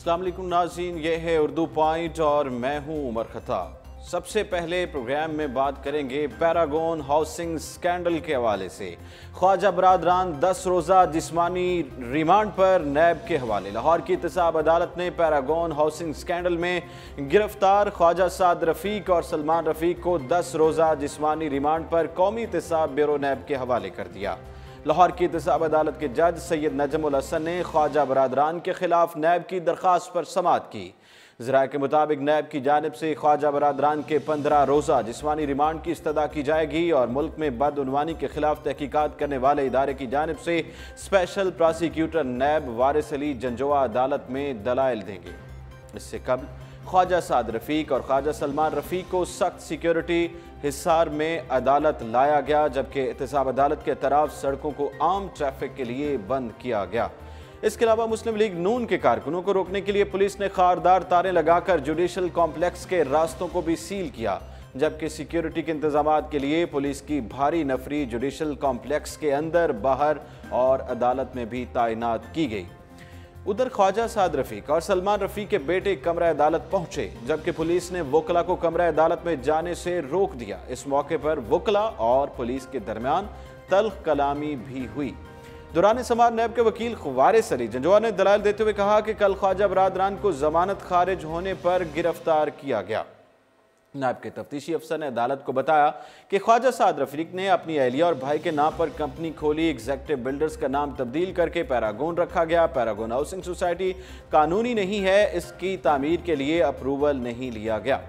अस्सलाम वालेकुम नाज़रीन, ये है उर्दू पॉइंट और मैं हूँ उमर खत्ताब। सबसे पहले प्रोग्राम में बात करेंगे पैरागॉन हाउसिंग स्कैंडल के हवाले से। ख्वाजा बरादरान 10 रोज़ा जिस्मानी रिमांड पर नैब के हवाले। लाहौर की एहतसाब अदालत ने पैरागॉन हाउसिंग स्कैंडल में गिरफ्तार ख्वाजा साद रफ़ीक और सलमान रफ़ीक को 10 रोज़ा जिस्मानी रिमांड पर कौमी एहतसाब ब्यूरो नैब के हवाले कर दिया। लाहौर की एहतसाब अदालत के जज सैयद नजम उल हसन ने ख्वाजा बरादरान के खिलाफ नैब की दरख्वास्त पर समाअत की। ज़राए के मुताबिक नैब की जानिब से ख्वाजा बरादरान के 15 रोज़ा जिस्मानी रिमांड की इस्तदा की जाएगी और मुल्क में बदउनवानी के खिलाफ तहकीकात करने वाले इदारे की जानिब से स्पेशल प्रोसिक्यूटर नैब वारिस अली जंजोआ अदालत में दलाइल देंगे। इससे कबल ख्वाजा साद रफ़ीक और ख्वाजा सलमान रफ़ीक को सख्त सिक्योरिटी हिसार में अदालत लाया गया, जबकि एहतसाब अदालत के तरफ सड़कों को आम ट्रैफिक के लिए बंद किया गया। इसके अलावा मुस्लिम लीग नून के कारकुनों को रोकने के लिए पुलिस ने खारदार तारें लगाकर जुडिशल कॉम्प्लेक्स के रास्तों को भी सील किया, जबकि सिक्योरिटी के इंतजामात के लिए पुलिस की भारी नफरी जुडिशल कॉम्प्लेक्स के अंदर, बाहर और अदालत में भी तैनात की गई। उधर ख्वाजा साद रफ़ीक और सलमान रफ़ीक के बेटे कमरा अदालत पहुंचे, जबकि पुलिस ने वकला को कमरा अदालत में जाने से रोक दिया। इस मौके पर वकला और पुलिस के दरमियान तल्ख कलामी भी हुई। दौरान समाअत नैब के वकील वारिस अली जंजोआ ने दलाइल देते हुए कहा कि कल ख्वाजा बरादरान को जमानत खारिज होने पर गिरफ्तार किया गया। नायब के तफ्तीशी अफसर ने अदालत को बताया कि ख्वाजा साद रफ़ीक ने अपनी अहलिया और भाई के नाम पर कंपनी खोली। एग्जेक्टिव बिल्डर्स का नाम तब्दील करके पैरागॉन रखा गया। पैरागॉन हाउसिंग सोसाइटी कानूनी नहीं है, इसकी तामीर के लिए अप्रूवल नहीं लिया गया।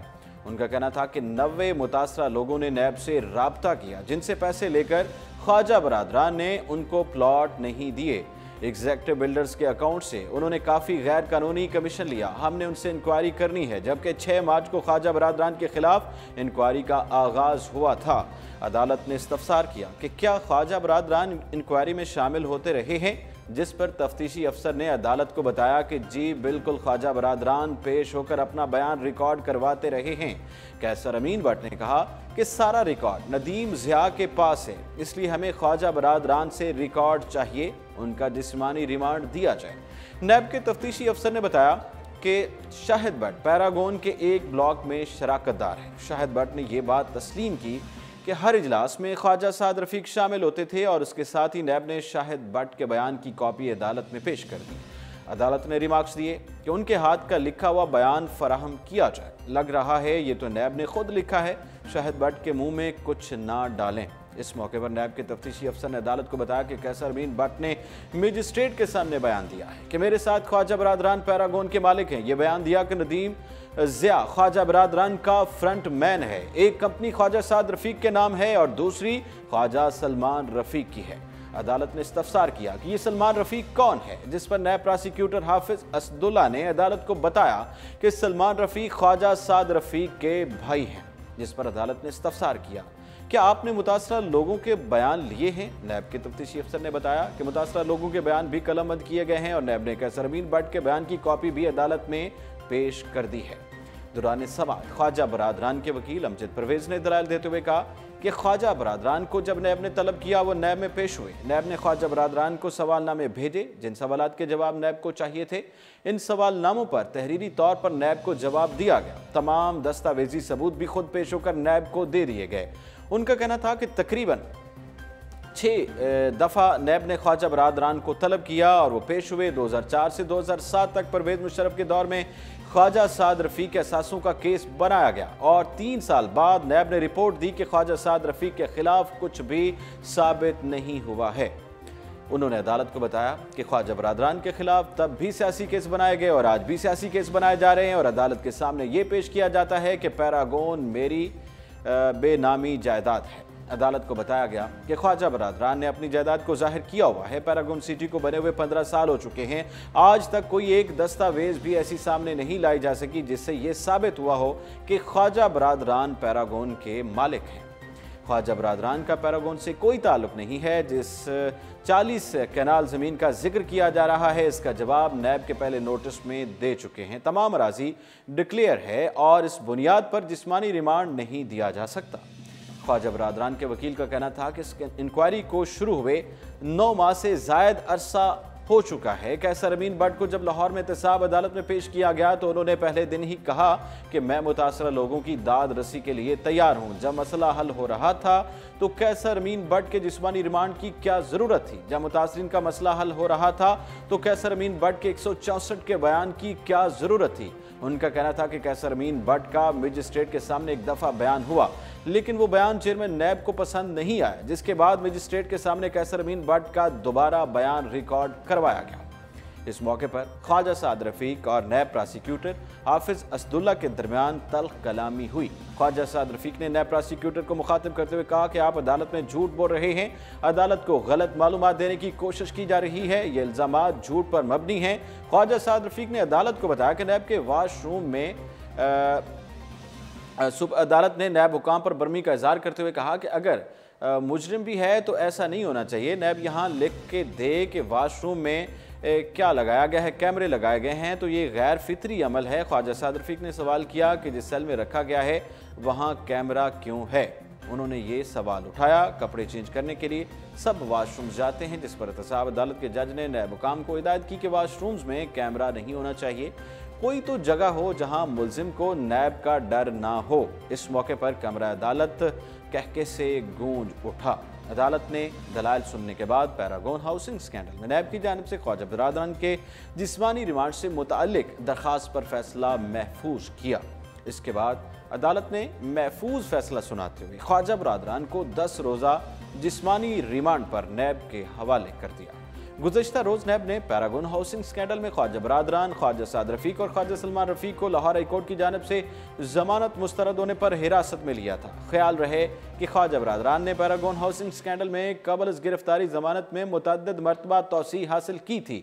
उनका कहना था कि 90 मुतासरा लोगों ने नैब से राब्ता किया, जिनसे पैसे लेकर ख्वाजा बरादरान ने उनको प्लॉट नहीं दिए। एग्जेक्टिव बिल्डर्स के अकाउंट से उन्होंने काफ़ी गैर कानूनी कमीशन लिया। हमने उनसे इंक्वायरी करनी है, जबकि 6 मार्च को ख्वाजा बरादरान के खिलाफ इंक्वायरी का आगाज़ हुआ था। अदालत ने इस्तफसार किया कि क्या ख्वाजा बरादरान इंक्वायरी में शामिल होते रहे हैं, जिस पर तफ्तीशी अफसर ने अदालत को बताया कि जी बिल्कुल, ख्वाजा बरादरान पेश होकर अपना बयान रिकॉर्ड करवाते रहे हैं। कैसर अमीन भट्ट ने कहा कि सारा रिकॉर्ड नदीम ज़िया के पास है, इसलिए हमें ख्वाजा बरादरान से रिकॉर्ड चाहिए, उनका जिस्मानी रिमांड दिया जाए। नैब के तफ्तीशी अफसर ने बताया कि शाहिद भट्ट पैरागॉन के एक ब्लॉक में शराकतदार है। शाहिद भट्ट ने यह बात तस्लीम की कि हर इजलास में ख्वाजा साद रफ़ीक शामिल होते थे और उसके साथ ही नैब ने शाहिद भट्ट के बयान की कॉपी अदालत में पेश कर दी। अदालत ने रिमार्क्स दिए कि उनके हाथ का लिखा हुआ बयान फराहम किया जाए। लग रहा है ये तो नैब ने खुद लिखा है, शाहिद भट्ट के मुंह में कुछ ना डालें। इस मौके पर नैब के तफ्तीशी अफसर ने अदालत को बताया कि कैसर अमीन भट्ट ने मजिस्ट्रेट के सामने बयान दिया है कि मेरे साथ ख्वाजा बरादरान पैरागॉन के मालिक हैं। ये बयान दिया कि नदीम ज़िया ख्वाजा बरादरान का फ्रंट मैन है। एक कंपनी ख्वाजा साद रफ़ीक के नाम है और दूसरी ख्वाजा सलमान रफ़ीक की है। अदालत ने इस्तफसार किया कि ये सलमान रफ़ीक कौन है, जिस पर नैब प्रोसिक्यूटर हाफिज असदुल्ला ने अदालत को बताया कि सलमान रफ़ीक ख्वाजा साद रफ़ीक के भाई हैं, जिस पर अदालत ने इस्तफसार किया क्या आपने मुतासरा लोगों के बयान लिए हैं। नैब के तफ्तीशी अफसर ने बताया कि मुतासरा लोगों के बयान भी कलमबंद किए गए हैं और नैब ने कैसर अमीन भट्ट के बयान की कॉपी भी अदालत में पेश कर दी है। दौरान समाअत ख्वाजा बरादरान के वकील अमजद परवेज़ ने दलाइल देते हुए कहा कि ख्वाजा बरादरान को जब नैब ने तलब किया वो नैब में पेश हुए। नैब ने ख्वाजा बरादरान को सवालनामे भेजे, जिन सवालात के जवाब नैब को चाहिए थे। इन सवालनामों पर तहरीरी तौर पर नैब को जवाब दिया गया। तमाम दस्तावेजी सबूत भी खुद पेश होकर नैब को दे दिए गए। उनका कहना था कि तकरीबन 6 दफ़ा नैब ने ख्वाजा बरादरान को तलब किया और वो पेश हुए। 2004 से 2007 तक परवेज़ मुशर्रफ के दौर में ख्वाजा साद रफ़ीक के असासों का केस बनाया गया और 3 साल बाद नैब ने रिपोर्ट दी कि ख्वाजा साद रफ़ीक के खिलाफ कुछ भी साबित नहीं हुआ है। उन्होंने अदालत को बताया कि ख्वाजा बरादरान के खिलाफ तब भी सियासी केस बनाए गए और आज भी सियासी केस बनाए जा रहे हैं और अदालत के सामने ये पेश किया जाता है कि पैरागॉन मेरी बेनामी जायदाद है। अदालत को बताया गया कि ख्वाजा बरादरान ने अपनी जायदाद को जाहिर किया हुआ है। पैरागॉन सिटी को बने हुए 15 साल हो चुके हैं। आज तक कोई एक दस्तावेज भी ऐसी सामने नहीं लाई जा सकी जिससे ये साबित हुआ हो कि ख्वाजा बरादरान पैरागॉन के मालिक हैं। ख्वाजा बरादरान का पैरागॉन से कोई ताल्लुक नहीं है। जिस 40 कैनाल ज़मीन का जिक्र किया जा रहा है, इसका जवाब नैब के पहले नोटिस में दे चुके हैं। तमाम अराजी डिक्लेयर है और इस बुनियाद पर जिस्मानी रिमांड नहीं दिया जा सकता। ख्वाजा बरादरान के वकील का कहना था कि इंक्वायरी को शुरू हुए 9 माह से ज़ायद अरसा हो चुका है। कैसर अमीन बट को जब लाहौर में एहतसाब अदालत में पेश किया गया तो उन्होंने पहले दिन ही कहा कि मैं मुतासरा लोगों की दाद रसी के लिए तैयार हूँ। जब मसला हल हो रहा था तो कैसर अमीन बट के जिस्मानी रिमांड की क्या ज़रूरत थी? जब मुतासरीन का मसला हल हो रहा था तो कैसर अमीन बट के 164 के बयान की क्या ज़रूरत थी? उनका कहना था कि कैसर अमीन बट का मजिस्ट्रेट के सामने एक दफ़ा बयान हुआ, लेकिन वो बयान चेयरमैन नैब को पसंद नहीं आया, जिसके बाद मजिस्ट्रेट के सामने कैसर अमीन बट का दोबारा बयान रिकॉर्ड करवाया गया। इस मौके पर ख्वाजा साद रफीक और नैब प्रोसिक्यूटर हाफिज असदुल्ला के दरमियान तल्ख कलामी हुई। ख्वाजा साद रफीक ने नैब प्रोसिक्यूटर को मुखातिब करते हुए कहा कि आप अदालत में झूठ बोल रहे हैं, अदालत को गलत मालूमात देने की कोशिश की जा रही है, ये इल्जामात झूठ पर मबनी हैं। ख्वाजा साद रफीक ने अदालत को बताया कि नैब के वाशरूम में अदालत ने नैब हुकाम पर बर्मी का इजहार करते हुए कहा कि अगर मुजरिम भी है तो ऐसा नहीं होना चाहिए। नैब यहाँ लिख के दे कि वाशरूम में क्या लगाया गया है, कैमरे लगाए गए हैं, तो ये गैर फितरी अमल है। ख्वाजा साद रफीक ने सवाल किया कि जिस सेल में रखा गया है वहाँ कैमरा क्यों है? उन्होंने ये सवाल उठाया। कपड़े चेंज करने के लिए सब वाशरूम जाते हैं, जिस पर एहतसाब अदालत के जज ने नैब हुकाम को हिदायत की कि वाशरूम्स में कैमरा नहीं होना चाहिए, कोई तो जगह हो जहां मुलजिम को नैब का डर ना हो। इस मौके पर कमरा अदालत कहके से गूंज उठा। अदालत ने दलाइल सुनने के बाद पैरागॉन हाउसिंग स्कैंडल में नैब की जानिब से ख्वाजा बरादरान के जिस्मानी रिमांड से मुताल्लिक दरख्वास्त पर फैसला महफूज किया। इसके बाद अदालत ने महफूज फैसला सुनाते हुए ख्वाजा बरादरान को 10 रोज़ा जिस्मानी रिमांड पर नैब के हवाले कर दिया। गुज़श्ता रोज़ नैब ने पैरागॉन हाउसिंग स्कैंडल में ख्वाजा बरादरान, ख्वाजा साद रफीक और ख्वाजा सलमान रफीक को लाहौर हाई कोर्ट की जानिब से जमानत मुस्तरद होने पर हिरासत में लिया था। ख्याल रहे कि ख्वाजा बरादरान ने पैरागॉन हाउसिंग स्कैंडल में कबल गिरफ्तारी जमानत में मुतअद्दिद मरतबा तौसी हासिल की थी।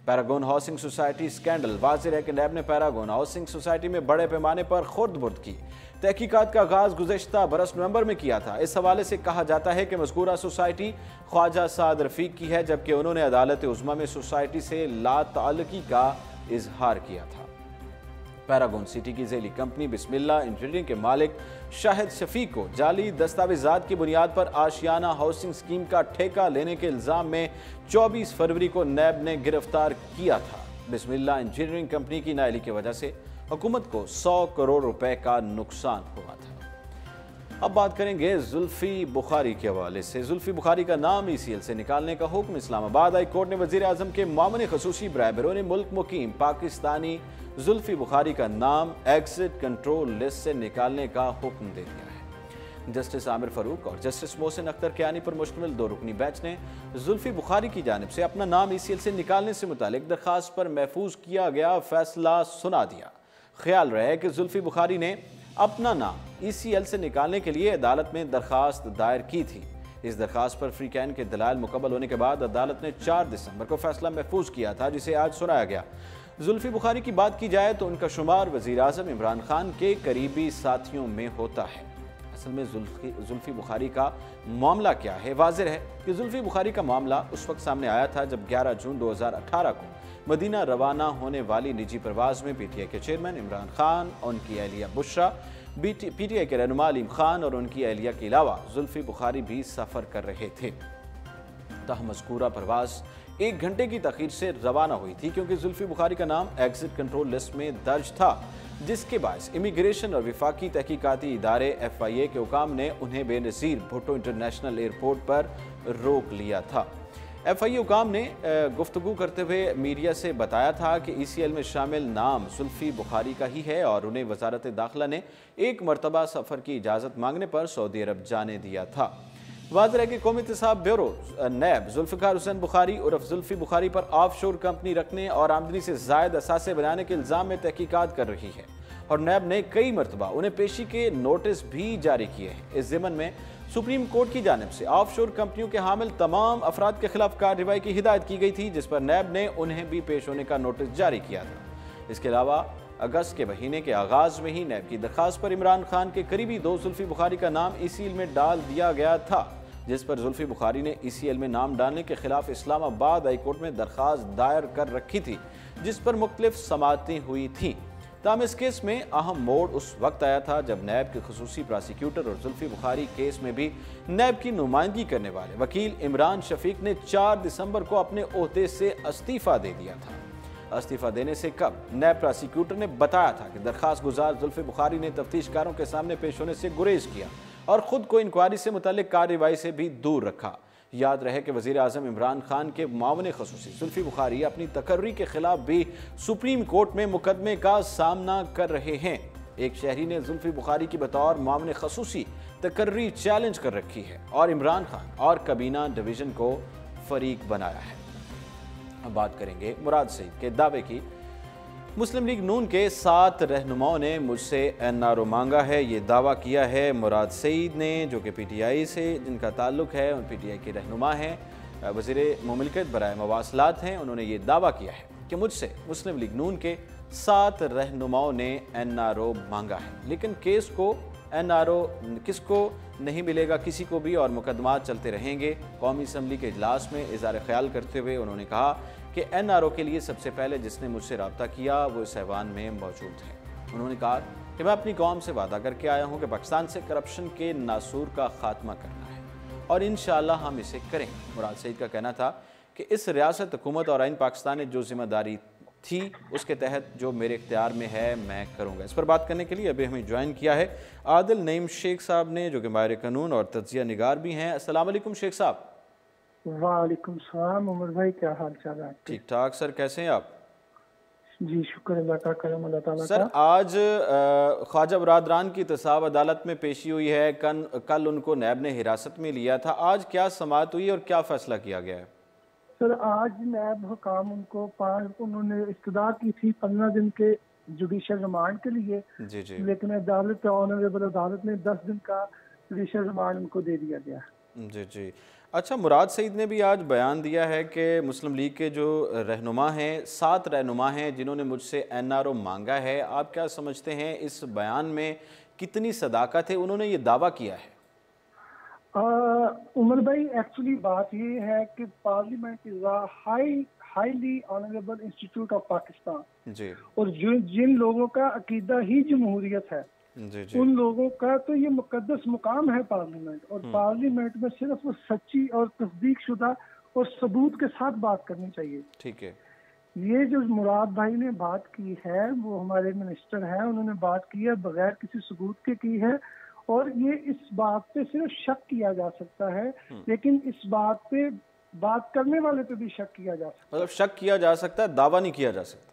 पैरागॉन हाउसिंग सोसाइटी स्कैंडल वाज़ेह है कि नैब ने पैरागॉन हाउसिंग सोसाइटी में बड़े पैमाने पर खुर्द-बुर्द की। तहकीकात का आगाज़ गुज़श्ता बरस नवंबर में किया था। इस हवाले से कहा जाता है कि मज़कूरा सोसाइटी ख्वाजा साद रफीक की है, जबकि उन्होंने अदालत उज़्मा में सोसाइटी से लाताल्लुकी का इजहार किया था। पैरागॉन सिटी की ज़ेली कंपनी बिस्मिल्लाह इंजीनियरिंग के मालिक शाहिद शफीक को जाली दस्तावेज़ात की बुनियाद पर आशियाना हाउसिंग स्कीम का ठेका लेने के इल्ज़ाम में 24 फरवरी को नैब ने गिरफ्तार किया था। बिस्मिल्लाह इंजीनियरिंग कंपनी की नाअहली की वजह से हुकूमत को 100 करोड़ रुपए का नुकसान हुआ था। अब बात करेंगे जुल्फी बुखारी के हवाले से। जुल्फी बुखारी का नाम ECL से निकालने का हुक्म इस्लामाबाद हाई कोर्ट ने वज़ीर आज़म के मामून खसूसी बराए बैरून मुल्क मुकीम पाकिस्तानी जुल्फी बुखारी का नाम एग्जिट कंट्रोल लिस्ट से निकालने का हुक्म दे दिया है। जस्टिस आमिर फारूक और जस्टिस मोहसिन अख्तर कियानी पर मुश्तमिल 2 रुकनी बेंच ने जुल्फी बुखारी की जानिब से अपना नाम ECL से निकालने से मुतालिक दरख्वास्त पर महफूज किया गया फैसला सुना दिया। ख्याल रहे कि जुल्फी बुखारी ने अपना नाम ECL से निकालने के लिए अदालत में दरख्वास्त दायर की थी। इस दरख्वास्त पर फ्री कैन के दलाइल मुकम्मल होने के बाद अदालत ने 4 दिसंबर को फैसला महफूज किया था, जिसे आज सुनाया गया। जुल्फी बुखारी की बात की जाए तो उनका शुमार वज़ीर आज़म इमरान खान के करीबी साथियों में होता है। असल में जुल्फी बुखारी का मामला क्या है? वाज़ेह है कि जुल्फी बुखारी का मामला उस वक्त सामने आया था जब 11 जून 2018 को मदीना रवाना होने वाली निजी परवाज़ में PTI के चेयरमैन इमरान खान, उनकी अहलिया बुशरा, PTI के रहनुमा अलीम खान और उनकी अहलिया के अलावा जुल्फी बुखारी भी सफ़र कर रहे थे। मज़कूरा परवाज़ 1 घंटे की तख़ीर से रवाना हुई थी क्योंकि जुल्फी बुखारी का नाम एग्जिट कंट्रोल लिस्ट में दर्ज था, जिसके बायस इमिग्रेशन और वफाकी तहकीकाती इदारे FIA के हुकाम ने उन्हें बेनज़ीर भुट्टो इंटरनेशनल एयरपोर्ट पर रोक लिया था। FIA हुकाम ने गुफ्तगू करते हुए मीडिया से बताया था कि ECL में शामिल नाम जुल्फी बुखारी का ही है और उन्हें वजारत दाखिला ने 1 मरतबा सफ़र की इजाज़त मांगने पर सऊदी अरब जाने दिया था। वाज़ेह है कि कौमी एहतसाब ब्यूरो नैब जुल्फ़िकार हुसैन बुखारी उर्फ जुल्फी बुखारी पर ऑफशोर कंपनी रखने और आमदनी से ज़ायद असासे बनाने के इल्ज़ाम में तहकीकात कर रही है और नैब ने कई मरतबा उन्हें पेशी के नोटिस भी जारी किए हैं। इस ज़िमन में सुप्रीम कोर्ट की जानिब से ऑफशोर कंपनियों के हामिल तमाम अफराद के खिलाफ कार्रवाई की हिदायत की गई थी, जिस पर नैब ने उन्हें भी पेश होने का नोटिस जारी किया था। इसके अलावा अगस्त के महीने के आगाज़ में ही नैब की दरख्वास्त पर इमरान खान के करीबी 2 जुल्फी बुखारी का नाम ECL में डाल दिया गया था, जिस पर जुल्फी बुखारी ने ECL में नाम डालने के खिलाफ इस्लामाबाद हाई कोर्ट में दरख्वास्त दायर कर रखी थी, जिस पर मुख्तलिफ समाअतें हुई थीं। تاہم اس کیس میں اہم موڑ اس وقت آیا تھا جب نیب کے خصوصی پراسیکیوٹر اور زلفی بخاری کیس میں بھی نیب کی نمائندگی کرنے والے وکیل عمران شفیق نے 4 دسمبر کو اپنے عہدے سے استعفیٰ دے دیا تھا۔ استعفیٰ دینے سے قبل نیب پراسیکیوٹر نے بتایا تھا کہ درخواست گزار زلفی بخاری نے تفتیش کاروں کے سامنے پیش ہونے سے گریز کیا اور خود کو انکوائری سے متعلق کارروائی سے بھی دور رکھا۔ یاد رہے کہ وزیر اعظم عمران خان کے معاون خصوصی زلفی بخاری اپنی تقرری کے خلاف بھی سپریم کورٹ میں مقدمے کا سامنا کر رہے ہیں۔ ایک شہری نے زلفی بخاری کی بطور معاون خصوصی تقرری چیلنج کر رکھی ہے اور عمران خان اور کابینہ ڈویژن کو فریق بنایا ہے۔ اب بات کریں گے مراد سعید کے دعوے کی۔ مسلم لیگ نون کے 7 رہنماؤں نے مجھ سے این آر او مانگا ہے، یہ دعویٰ کیا ہے مراد سعید نے، جو کہ پی ٹی آئی سے جن کا تعلق ہے، ان پی ٹی آئی کے رہنما ہیں، وزیر مملکت برائے مواصلات ہیں۔ انہوں نے یہ دعویٰ کیا ہے کہ مجھ سے مسلم لیگ نون کے 7 رہنماؤں نے این آر او مانگا ہے، لیکن کیس کو این آر او کس کو نہیں ملے گا، کسی کو بھی، اور مقدمات چلتے رہیں گے۔ قومی اسمبلی کے اجلاس میں اظہار خیال کرتے ہوئے انہوں نے کہا کہ این آر او کے لیے سب سے پہلے جس نے مجھ سے رابطہ کیا وہ اس ایوان میں موجود ہے۔ انہوں نے کہا کہ میں اپنی قوم سے وعدہ کر کے آیا ہوں کہ پاکستان سے کرپشن کے ناسور کا خاتمہ کرنا ہے اور انشاءاللہ ہم اسے کریں گے۔ مراد سعید کا کہنا تھا کہ اس ریاست حکومت اور آئین پاکستان نے جو ذمہ داری تھی اس کے تحت جو میرے اختیار میں ہے میں کروں گا۔ اس پر بات کرنے کے لیے ابھی ہمیں جوائن کیا ہے عادل نعیم شیخ صاحب نے، جو کہ ماہر قانون اور تجزیہ نگار بھی ہیں۔ السلام علیکم شیخ صاحب۔ وعلیکم السلام عمر بھائی، کیا حال چال ہے؟ ٹھیک ٹھاک سر، کیسے ہیں آپ؟ جی شکر اللہ کا، کرم اللہ تعالیٰ کا۔ سر آج خواجہ برادران کی احتساب عدالت میں پیشی ہوئی ہے، کل ان کو نیب نے حراست میں لیا تھا، آج کیا سماعت ہوئی اور کیا فیصلہ کیا گیا ہے؟ سر آج نیب حکام ان کو انہوں نے استدعا کی تھی 15 دن کے جوڈیشل ریمانڈ کے لیے، جی جی، لیکن عدالت آنریبل عدالت نے 10 دن کا جوڈیشل ریمانڈ ان کو دے دیا گیا۔ جی جی، اچھا، مراد سعید نے بھی آج بیان دیا ہے کہ مسلم لیگ کے جو رہنما ہیں، 7 رہنما ہیں جنہوں نے مجھ سے این آر او مانگا ہے، آپ کیا سمجھتے ہیں اس بیان میں کتنی صداقت ہے؟ انہوں نے یہ دعویٰ کیا ہے۔ عمر بھائی ایکچولی بات یہ ہے کہ parliament is a highly honourable institute of Pakistan, جی، اور جن لوگوں کا عقیدہ ہی جمہوریت ہے جی جی، ان لوگوں کا تو یہ مقدس مقام ہے پارلیمنٹ، اور پارلیمنٹ میں صرف وہ سچی اور تصدیق شدہ اور ثبوت کے ساتھ بات کرنی چاہیے۔ ٹھیک ہے، یہ جو مراد بھائی نے بات کی ہے وہ ہمارے منسٹر ہیں، انہوں نے بات کی ہے بغیر کسی ثبوت کے کی ہے، اور یہ اس بات پہ صرف شک کیا جا سکتا ہے، لیکن اس بات پہ بات کرنے والے پہ بھی شک کیا جا سکتا ہے۔ مطلب شک کیا جا سکتا ہے، دعویٰ نہیں کیا جا سکتا۔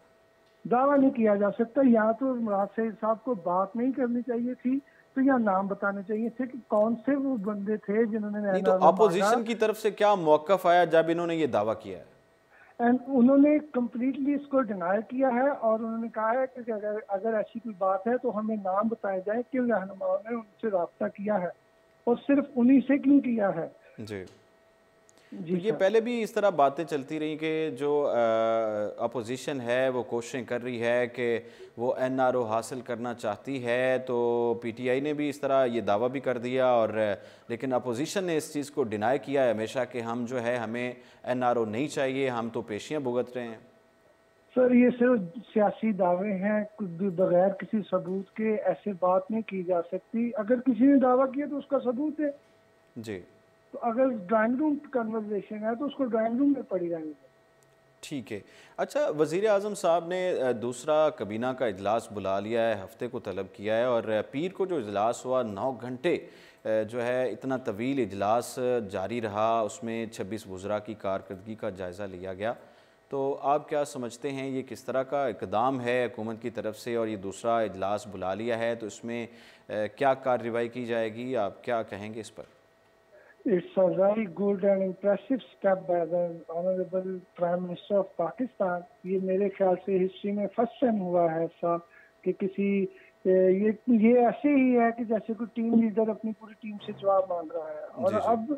دعویٰ نہیں کیا جا سکتا، یا تو مراد سعید صاحب کو بات نہیں کرنی چاہیے تھی، تو یا نام بتانے چاہیے تھے کہ کون سے وہ بندے تھے جنہوں نے نہیں تو اپوزیشن کی طرف سے کیا موقف آیا جب انہوں نے یہ دعویٰ کیا ہے؟ انہوں نے کمپلیٹلی اس کو ڈینائی کیا ہے، اور انہوں نے کہا ہے کہ اگر ایسی کوئی بات ہے تو ہمیں نام بتائے جائے کہ رہنماؤں نے ان سے رابطہ کیا ہے، اور صرف انہی سے کیوں کیا ہے۔ جی جی، یہ پہلے بھی اس طرح باتیں چلتی رہیں کہ جو اپوزیشن ہے وہ کوششیں کر رہی ہے کہ وہ این آر او حاصل کرنا چاہتی ہے، تو پی ٹی آئی نے بھی اس طرح یہ دعویٰ بھی کر دیا، اور لیکن اپوزیشن نے اس چیز کو ڈینائی کیا ہے ہمیشہ کہ ہم جو ہے ہمیں این آر او نہیں چاہیے، ہم تو پیشیاں بھگت رہے ہیں۔ سر یہ صرف سیاسی دعوے ہیں، بغیر کسی ثبوت کے ایسے بات نہیں کی جا سکتی۔ اگر کسی نے دعویٰ کیا تو اس کا ثبوت ہے، جی، تو اگر ڈرائنگ روم کنورسیشن ہے تو اس کو ڈرائنگ روم میں پڑی رہنی ہے۔ ٹھیک ہے، اچھا، وزیر اعظم صاحب نے دوسرا کابینہ کا اجلاس بلا لیا ہے، ہفتے کو طلب کیا ہے، اور پیر کو جو اجلاس ہوا 9 گھنٹے جو ہے اتنا طویل اجلاس جاری رہا، اس میں 26 وزراء کی کارکردگی کا جائزہ لیا گیا، تو آپ کیا سمجھتے ہیں یہ کس طرح کا اقدام ہے حکومت کی طرف سے، اور یہ دوسرا اجلاس بلا لیا ہے تو اس میں کیا کارروائی کی جائے گی، آپ کیا کہیں گے اس پر؟ It's a very good and impressive step by the Honorable Prime Minister of Pakistan. یہ میرے خیال سے ہسٹری میں فرسٹ ٹائم ہوا ہے ایسا کہ کسی یہ ایسے ہی ہے کہ جیسے کوئی ٹیم لیڈر اپنی پوری ٹیم سے جواب مانگ رہا ہے، اور اب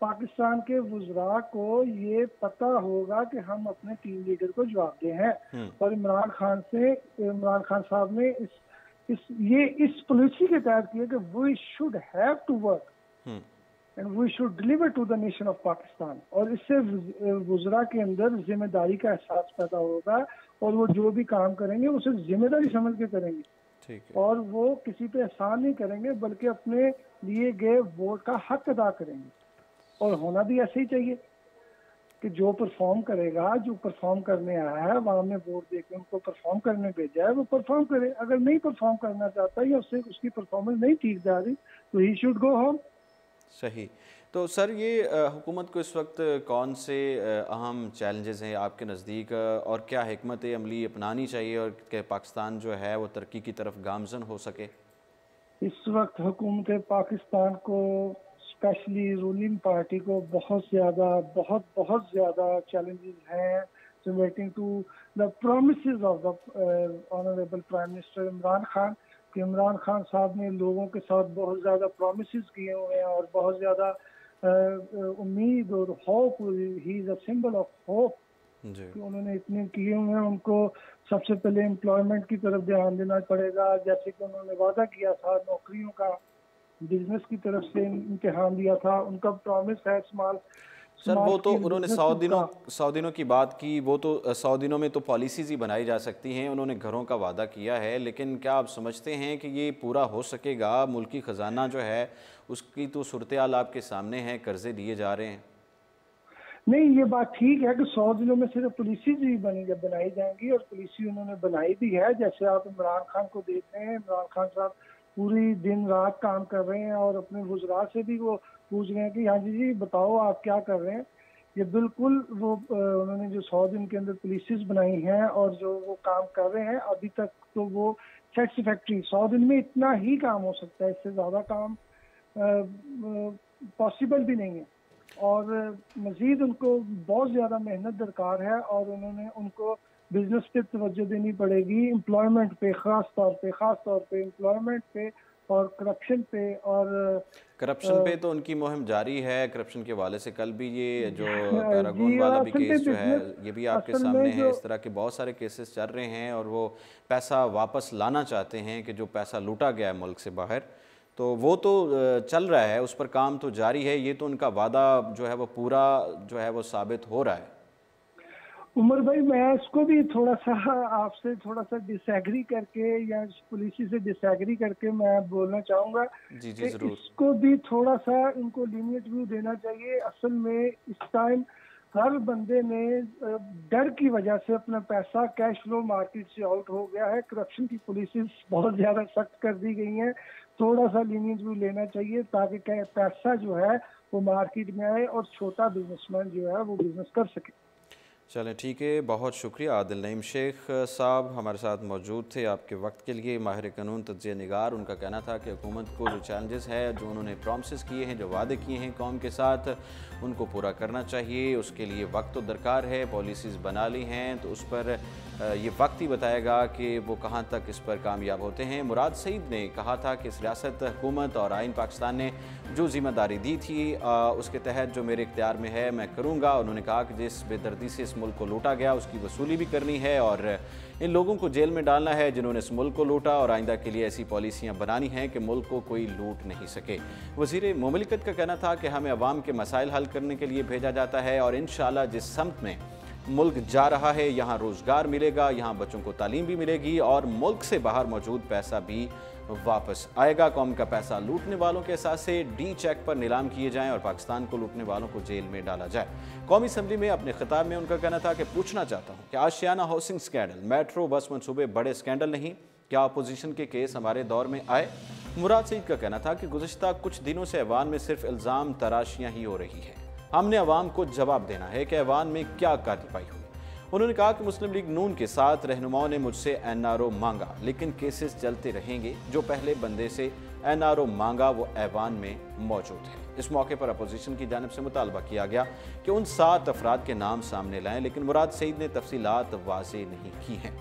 پاکستان کے وزراء کو یہ پتہ ہوگا کہ ہم اپنے ٹیم لیڈر کو جواب دیں ہیں، اور عمران خان صاحب نے اس پالیسی کے تحت کیا کہ we should have to work and we should deliver to the nation of Pakistan، اور اس سے وزراء کے اندر ذمہ داری کا احساس پیدا ہوگا، और वो जो भी काम करेंगे उसे जिम्मेदारी समझ के करेंगे, ठीक है। और वो किसी पे एहसान नहीं करेंगे बल्कि अपने लिए गए वोट का हक अदा करेंगे। और होना भी ऐसे ही चाहिए कि जो परफॉर्म करेगा, जो परफॉर्म करने आया है, वहाँ में वोट देके उनको परफॉर्म करने भेजा है, वो परफॉर्म करे। अगर नहीं परफॉर्म करना चाहता या उससे उसकी परफॉर्मेंस नहीं ठीक जा रही तो ही शुड गो होम। सही। तो सर ये हुकूमत को इस वक्त कौन से अहम चैलेंजेस हैं आपके नज़दीक, और क्या हिकमत अमली अपनानी चाहिए और कि पाकिस्तान जो है वो तरक्की की तरफ गामजन हो सके? इस वक्त हुकूमत पाकिस्तान को, स्पेशली रूलिंग पार्टी को बहुत ज़्यादा चैलेंजेस हैं relating to the promises of the honourable prime minister Imran Khan. कि इमरान खान साहब ने लोगों के साथ बहुत ज़्यादा प्रोमिसेस किए हुए हैं और बहुत ज़्यादा उम्मीद और hope, he is a symbol of hope कि उन्होंने इतने किए हुए हैं। उनको सबसे पहले एम्प्लॉयमेंट की तरफ ध्यान देना पड़ेगा, जैसे कि उन्होंने वादा किया था नौकरियों का, बिजनेस की तरफ से इम्तिहान दिया था, उनका प्रॉमिस है स्मॉल। सर वो तो उन्होंने 100 दिनों की बात की, वो तो 100 दिनों में तो पॉलिसीज़ ही बनाई जा सकती हैं। उन्होंने घरों का वादा किया है, लेकिन क्या आप समझते हैं कि ये पूरा हो सकेगा? मुल्की ख़जाना जो है उसकी तो सूरत हाल आपके सामने है, कर्जे लिए जा रहे हैं। नहीं, ये बात ठीक है कि 100 दिनों में सिर्फ पॉलिसीज ही बनाई जाएंगी, और पॉलिसी उन्होंने बनाई भी है। जैसे आप इमरान खान को देख रहे हैं, इमरान खान साहब पूरी दिन रात काम कर रहे हैं और अपने गुजरात से भी वो पूछ रहे हैं कि हाँ जी बताओ आप क्या कर रहे हैं। ये बिल्कुल वो उन्होंने जो 100 दिन के अंदर पॉलिसीज बनाई हैं और जो वो काम कर रहे हैं अभी तक, तो वो सेटिस्फैक्ट्री, 100 दिन में इतना ही काम हो सकता है, इससे ज़्यादा काम पॉसिबल भी नहीं है। और मज़ीद उनको बहुत ज़्यादा मेहनत दरकार है, और उनको बिजनेस पे तवज्जो देनी पड़ेगी, एम्प्लॉयमेंट पे ख़ास तौर पे एम्प्लॉयमेंट पे और करप्शन पे। और करप्शन पे तो उनकी मुहिम जारी है। करप्शन के हवाले से कल भी ये जो पैरागॉन वाला भी केस जो है ये भी आपके सामने है। इस तरह के बहुत सारे केसेस चल रहे हैं और वो पैसा वापस लाना चाहते हैं कि जो पैसा लूटा गया है मुल्क से बाहर, तो वो तो चल रहा है, उस पर काम तो जारी है। ये तो उनका वादा जो है वो पूरा जो है वो साबित हो रहा है। उमर भाई, मैं इसको भी थोड़ा सा आपसे थोड़ा सा डिसएग्री करके या पॉलिसी से डिसएग्री करके मैं बोलना चाहूँगा जी कि ज़रूर। इसको भी थोड़ा सा इनको लीनियंट व्यू देना चाहिए। असल में इस टाइम हर बंदे ने डर की वजह से अपना पैसा कैश फ्लो मार्केट से आउट हो गया है। करप्शन की पॉलिसीज बहुत ज़्यादा सख्त कर दी गई हैं। थोड़ा सा लीनियंट व्यू लेना चाहिए ताकि पैसा जो है वो मार्केट में आए और छोटा बिजनेसमैन जो है वो बिजनेस कर सके। चलें ठीक है, बहुत शुक्रिया। आदिल नईम शेख साहब हमारे साथ मौजूद थे। आपके वक्त के लिए माहिर कानून तज्ज़िया निगार। उनका कहना था कि हुकूमत को जो चैलेंजेस है, जो उन्होंने प्रॉमिसेस किए हैं, जो वादे किए हैं कौम के साथ, उनको पूरा करना चाहिए। उसके लिए वक्त तो दरकार है। पॉलिसीज़ बना ली हैं तो उस पर ये वक्त ही बताएगा कि वो कहाँ तक इस पर कामयाब होते हैं। मुराद सईद ने कहा था कि इस रियासत, हुकूमत और आइन पाकिस्तान ने जो ज़िम्मेदारी दी थी उसके तहत जो मेरे इख्तियार में है मैं करूँगा। उन्होंने कहा कि जिस बेदर्दी से इस मुल्क को लूटा गया उसकी वसूली भी करनी है और इन लोगों को जेल में डालना है जिन्होंने इस मुल्क को लूटा, और आइंदा के लिए ऐसी पॉलिसियाँ बनानी हैं कि मुल्क को कोई लूट नहीं सके। वज़ीर मुमलिकत का कहना था कि हमें अवाम के मसाइल हल करने के लिए भेजा जाता है और इंशाअल्लाह जिस समत में मुल्क जा रहा है यहाँ रोज़गार मिलेगा, यहाँ बच्चों को तालीम भी मिलेगी और मुल्क से बाहर मौजूद पैसा भी वापस आएगा। कौम का पैसा लूटने वालों के एहसास से डी चेक पर नीलाम किए जाएं और पाकिस्तान को लूटने वालों को जेल में डाला जाए। कौमी असम्बली में अपने खिताब में उनका कहना था कि पूछना चाहता हूँ कि आशियाना हाउसिंग स्कैंडल, मेट्रो बस मनसूबे बड़े स्कैंडल नहीं, क्या अपोजिशन के केस हमारे दौर में आए? मुराद सईद का कहना था कि गुज़िश्ता कुछ दिनों से ऐवान में सिर्फ इल्ज़ाम तराशियाँ ही हो रही हैं। हमने अवाम को जवाब देना है कि ऐवान में क्या कार्रवाई हुई। उन्होंने कहा कि मुस्लिम लीग नून के साथ रहनुमाओं ने मुझसे एनआरओ मांगा, लेकिन केसेस चलते रहेंगे। जो पहले बंदे से एनआरओ मांगा वो ऐवान में मौजूद है। इस मौके पर अपोजिशन की जानिब से मुतालबा किया गया कि उन 7 अफराद के नाम सामने लाएं, लेकिन मुराद सईद ने तफसीलात वाज़ेह नहीं की हैं।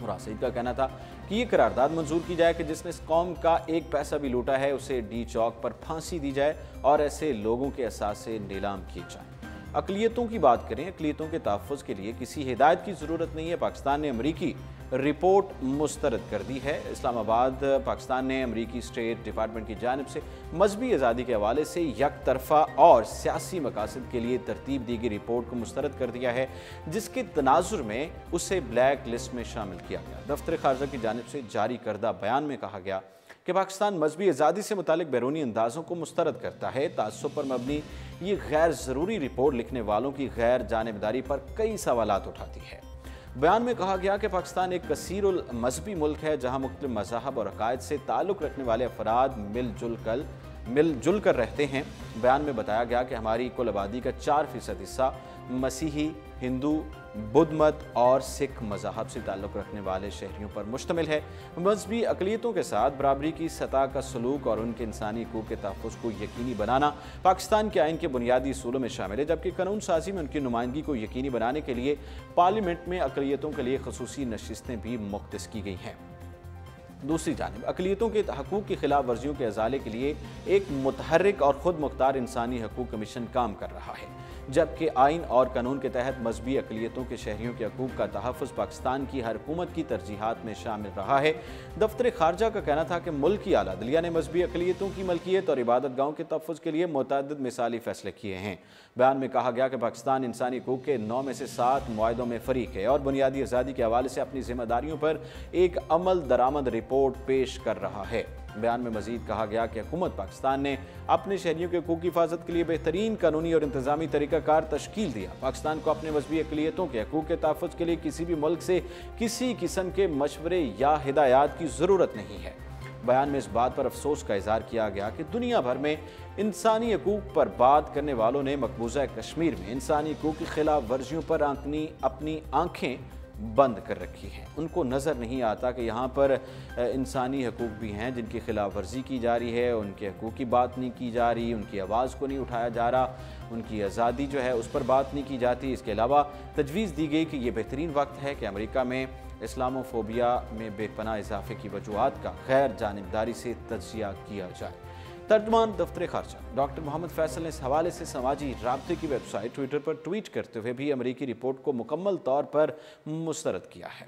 मुराद सईद का कहना था कि ये करारदाद मंजूर की जाए कि जिसने इस कौम का एक पैसा भी लूटा है उसे डी चौक पर फांसी दी जाए और ऐसे लोगों के एहसास से नीलाम किए जाए। अक़लियतों की बात करें, अक़लियतों के तहफ़्फ़ुज़ के लिए किसी हिदायत की ज़रूरत नहीं है। पाकिस्तान ने अमरीकी रिपोर्ट मुस्तरद कर दी है। इस्लामाबाद पाकिस्तान ने अमरीकी स्टेट डिपार्टमेंट की जानिब से मजहबी आज़ादी के हवाले से यक तरफा और सियासी मकासद के लिए तरतीब दी गई रिपोर्ट को मुस्तरद कर दिया है, जिसके तनाजुर में उसे ब्लैक लिस्ट में शामिल किया गया। दफ्तर खारजा की जानिब से जारी करदा बयान में कहा गया कि पाकिस्तान मजहबी आज़ादी से मुतालिक बैरूनी अंदाज़ों को मुस्तरद करता है। तासुब पर मबनी ये गैर ज़रूरी रिपोर्ट लिखने वालों की गैर जानिबदारी पर कई सवालात उठाती है। बयान में कहा गया कि पाकिस्तान एक कसीरुल मजहबी मुल्क है, जहाँ मुख्तलिफ मज़ाहब और अकायद से ताल्लुक़ रखने वाले अफराद मिलजुल कर रहते हैं। बयान में बताया गया कि हमारी कुल आबादी का 4% हिस्सा मसीही, हिंदू, बुद्ध मत और सिख मज़हब से ताल्लुक़ रखने वाले शहरियों पर मुश्तमिल है। मजहबी अक़लियतों के साथ बराबरी की सतह का सलूक और उनके इंसानी हकूक़ के तहफ़्फ़ुज़ को यकीनी बनाना पाकिस्तान के आइन के बुनियादी असूलों में शामिल है, जबकि कानून साजी में उनकी नुमाइंदगी को यकीनी बनाने के लिए पार्लियामेंट में अक़लियतों के लिए ख़ुसूसी नशिस्तें भी मुख्तस की गई हैं। दूसरी जानिब अक़लियतों के हकूक़ की खिलाफ वर्जियों के अजाले के लिए एक मुतहर्रिक और ख़ुद मुख्तार इंसानी हकूक़ कमीशन काम कर रहा है, जबकि आइन और कानून के तहत मजहबी अक़लियतों के शहरियों के हकूक़ का तहफ़्फ़ुज़ पाकिस्तान की हर हुकूमत की तरजीहात में शामिल रहा है। दफ्तर खारजा का कहना था कि मुल्क की आला अदलिया ने मजहबी अक़लियतों की मलकियत और इबादत गाहों के तहफ़्फ़ुज़ के लिए मुतअद्दिद मिसाली फ़ैसले किए हैं। बयान में कहा गया कि पाकिस्तान इंसानी हकूक़ के 9 में से 7 मुआहदों में फ़रीक है और बुनियादी आज़ादी के हवाले से अपनी ज़िम्मेदारियों पर एक अमल दरामद रिपोर्ट पेश कर रहा है। बयान में मजीद कहा गया कि हुकूमत पाकिस्तान ने अपने शहरियों के हकूक़ की हिफाजत के लिए बेहतरीन कानूनी और इंतज़ामी तरीक़ाकार तश्कील दिया। पाकिस्तान को अपने मजहबी अक़लियतों के हकूक़ के तहफ़्फ़ुज़ के लिए किसी भी मुल्क से किसी किस्म के मशवरे या हिदायत की ज़रूरत नहीं है। बयान में इस बात पर अफसोस का इज़हार किया गया कि दुनिया भर में इंसानी हकूक़ पर बात करने वालों ने मकबूजा कश्मीर में इंसानी हकूक़ की खिलाफ वर्जियों पर अपनी आँखें बंद कर रखी हैं। उनको नज़र नहीं आता कि यहाँ पर इंसानी हकूक़ भी हैं जिनकी खिलाफ वर्जी की जा रही है, उनके हकूक़ की बात नहीं की जा रही, उनकी आवाज़ को नहीं उठाया जा रहा, उनकी आज़ादी जो है उस पर बात नहीं की जाती। इसके अलावा तजवीज़ दी गई कि ये बेहतरीन वक्त है कि अमेरिका में इस्लामोफोबिया में बेपनाह इजाफे की वजूहात का गैर जानिबदारी से तज्जिया किया जाए। तर्जुमान दफ्तर खारजा डॉक्टर मोहम्मद फैसल ने इस हवाले से समाजी राब्ते की वेबसाइट ट्विटर पर ट्वीट करते हुए भी अमरीकी रिपोर्ट को मुकम्मल तौर पर मुस्तरद किया है।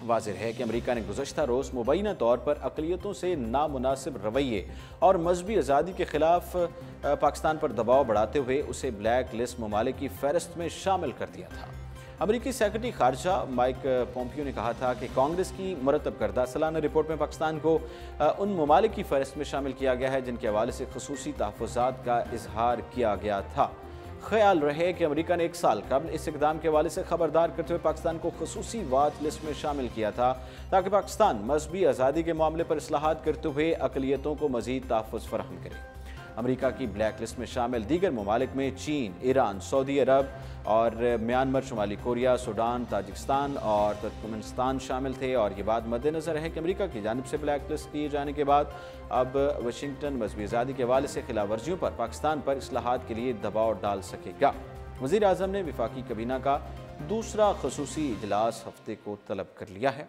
वाज़ेह है कि अमरीका ने गुज़श्ता रोज़ मुबैना तौर पर अक़लियतों से नामुनासिब रवैये और मजहबी आज़ादी के ख़िलाफ़ पाकिस्तान पर दबाव बढ़ाते हुए उसे ब्लैक लिस्ट ममालिक की फ़हरिस्त में शामिल कर दिया था। अमरीकी सेक्रेटरी खारजा माइक पोम्पियो ने कहा था कि कांग्रेस की मुरतब करदा सालाना रिपोर्ट में पाकिस्तान को उन ममालिक की फ़हरिस्त में शामिल किया गया है जिनके हवाले से ख़ुसूसी तहफ़्फ़ुज़ात का इजहार किया गया था। ख्याल रहे कि अमेरिका ने 1 साल कबल इस इक़दाम के हवाले से खबरदार करते हुए पाकिस्तान को ख़ुसूसी वाच लिस्ट में शामिल किया था, ताकि पाकिस्तान मजहबी आज़ादी के मामले पर इस्लाहात करते हुए अक़लियतों को मज़ीद तहफ़्फ़ुज़ फराहम करे। अमेरिका की ब्लैक लिस्ट में शामिल दीगर ममालिक में चीन, ईरान, सऊदी अरब और म्यांमार, शुमाली कोरिया, सूडान, ताजिकिस्तान और तुर्कमेनिस्तान शामिल थे। और ये बात मद्देनज़र है कि अमेरिका की जानिब से ब्लैक लिस्ट किए जाने के बाद अब वाशिंगटन मजहबी आज़ादी के हवाले से खिलाफ वर्जियों पर पाकिस्तान पर इस्लाहात के लिए दबाव डाल सकेगा। वज़ीर आज़म ने वफाकी काबीना का दूसरा ख़ुसूसी इजलास हफ्ते को तलब कर लिया है।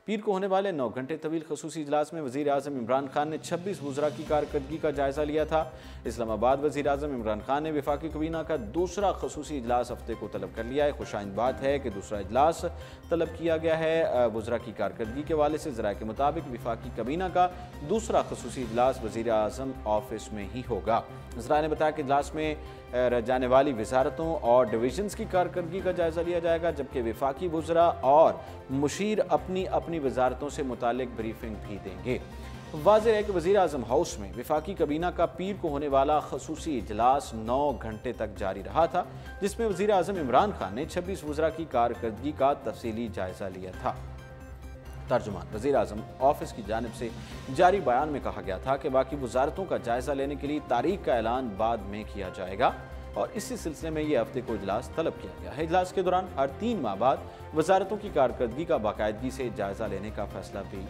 पीर को होने वाले 9 घंटे तवील ख़ुसूसी इजलास में वज़ीर आज़म इमरान खान ने 26 वज़रा की कारकर्दगी का जायज़ा लिया था। इस्लामाबाद वज़ीर आज़म इमरान खान ने वफाकी काबीना का दूसरा ख़ुसूसी इजलास हफ्ते को तलब कर लिया है। खुशाइंद बात है कि दूसरा इजलास तलब किया गया है। वज़रा की कारकर्दगी के हवाले से ज़राए के मुताबिक वफाकी काबीना का दूसरा ख़ुसूसी इजलास वज़ीर आज़म ऑफिस में ही होगा। ज़राए ने बताया कि इजलास में जाने वाली वजारतों और डिवीजन्स की कारकर्दगी का जायज़ा लिया जाएगा, जबकि वफाकी वज़रा और मुशीर अपनी अपनी वजारतों से मुतालिक ब्रीफिंग भी देंगे। वाज़ेह है कि वज़ीर आज़म हाउस में वफाकी काबीना का पीर को होने वाला ख़ुसूसी इजलास 9 घंटे तक जारी रहा था, जिसमें वज़ीर आज़म इमरान खान ने 26 वज़रा की कारकर्दगी का तफसीली जायज़ा लिया था। तर्जुमान वज़ीर आज़म ऑफिस की जानिब से जारी बयान में कहा गया था कि बाकी वजारतों का जायज़ा लेने के लिए तारीख का ऐलान बाद में किया जाएगा और इसी सिलसिले में यह हफ्ते को इजलास तलब किया गया है। इजलास के दौरान हर 3 माह बाद वजारतों की कारकर्दगी का बाकायदगी से जायज़ा लेने का फैसला भी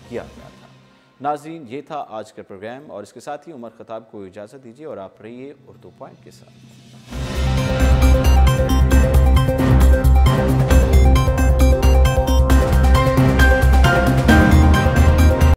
किया गया था। नाज़रीन, ये था आज का प्रोग्राम और इसके साथ ही उमर खताब को इजाज़त दीजिए और आप रहिए उर्दू पॉइंट के साथ।